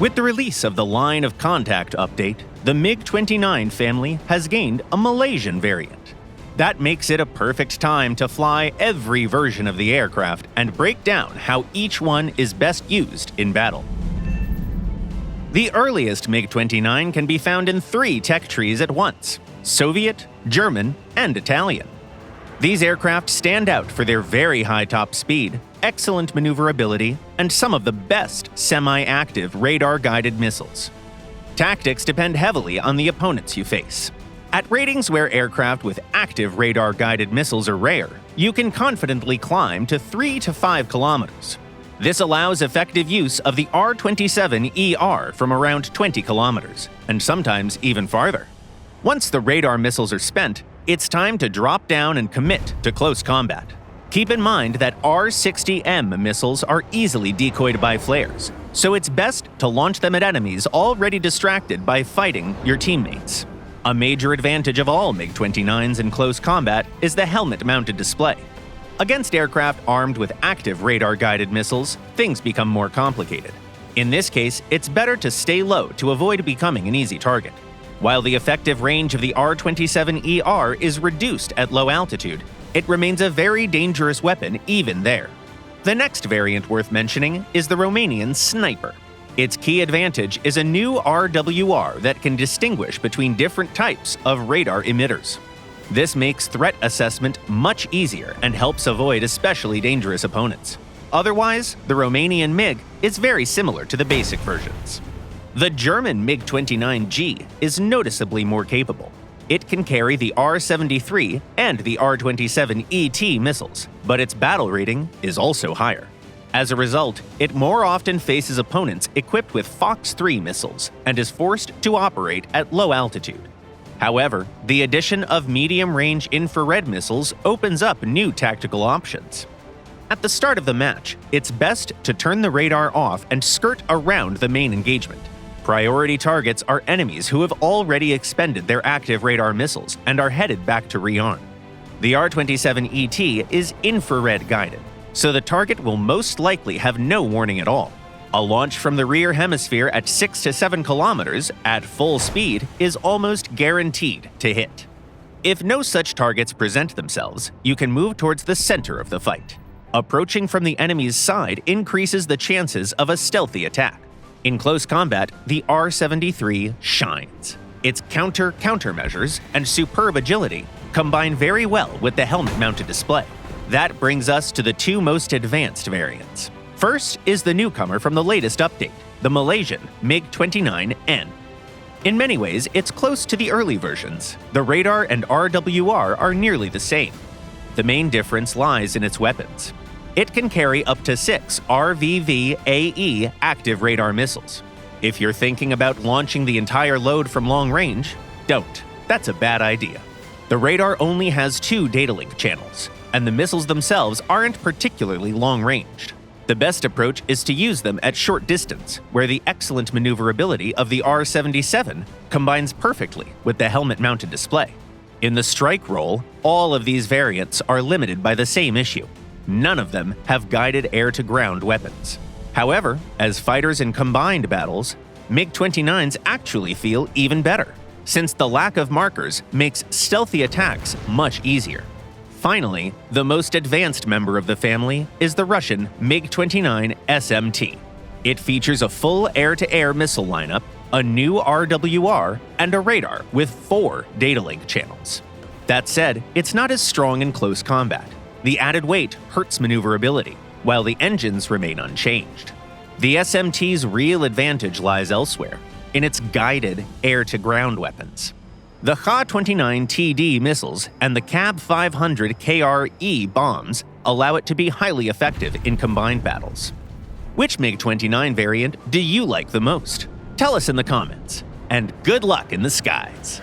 With the release of the Line of Contact update, the MiG-29 family has gained a Malaysian variant. That makes it a perfect time to fly every version of the aircraft and break down how each one is best used in battle. The earliest MiG-29 can be found in 3 tech trees at once: Soviet, German, and Italian. These aircraft stand out for their very high top speed, excellent maneuverability, and some of the best semi-active radar-guided missiles. Tactics depend heavily on the opponents you face. At ratings where aircraft with active radar-guided missiles are rare, you can confidently climb to 3 to 5 kilometers. This allows effective use of the R-27ER from around 20 kilometers, and sometimes even farther. Once the radar missiles are spent, it's time to drop down and commit to close combat. Keep in mind that R-60M missiles are easily decoyed by flares, so it's best to launch them at enemies already distracted by fighting your teammates. A major advantage of all MiG-29s in close combat is the helmet-mounted display. Against aircraft armed with active radar-guided missiles, things become more complicated. In this case, it's better to stay low to avoid becoming an easy target. While the effective range of the R-27ER is reduced at low altitude, it remains a very dangerous weapon even there. The next variant worth mentioning is the Romanian Sniper. Its key advantage is a new RWR that can distinguish between different types of radar emitters. This makes threat assessment much easier and helps avoid especially dangerous opponents. Otherwise, the Romanian MiG is very similar to the basic versions. The German MiG-29G is noticeably more capable. It can carry the R-73 and the R-27ET missiles, but its battle rating is also higher. As a result, it more often faces opponents equipped with Fox 3 missiles and is forced to operate at low altitude. However, the addition of medium-range infrared missiles opens up new tactical options. At the start of the match, it's best to turn the radar off and skirt around the main engagement. Priority targets are enemies who have already expended their active radar missiles and are headed back to rearm. The R-27ET is infrared guided, so the target will most likely have no warning at all. A launch from the rear hemisphere at 6 to 7 kilometers at full speed is almost guaranteed to hit. If no such targets present themselves, you can move towards the center of the fight. Approaching from the enemy's side increases the chances of a stealthy attack. In close combat, the R-73 shines. Its countermeasures and superb agility combine very well with the helmet-mounted display. That brings us to the 2 most advanced variants. First is the newcomer from the latest update, the Malaysian MiG-29N. In many ways, it's close to the early versions. The radar and RWR are nearly the same. The main difference lies in its weapons. It can carry up to 6 RVV-AE active radar missiles. If you're thinking about launching the entire load from long range, don't. That's a bad idea. The radar only has 2 data link channels, and the missiles themselves aren't particularly long-ranged. The best approach is to use them at short distance, where the excellent maneuverability of the R-77 combines perfectly with the helmet-mounted display. In the strike role, all of these variants are limited by the same issue. None of them have guided air-to-ground weapons. However, as fighters in combined battles, MiG-29s actually feel even better, since the lack of markers makes stealthy attacks much easier. Finally, the most advanced member of the family is the Russian MiG-29 SMT. It features a full air-to-air missile lineup, a new RWR, and a radar with 4 data link channels. That said, it's not as strong in close combat. The added weight hurts maneuverability, while the engines remain unchanged. The SMT's real advantage lies elsewhere, in its guided air-to-ground weapons. The Kha-29TD missiles and the KAB 500 KRE bombs allow it to be highly effective in combined battles. Which MiG-29 variant do you like the most? Tell us in the comments, and good luck in the skies!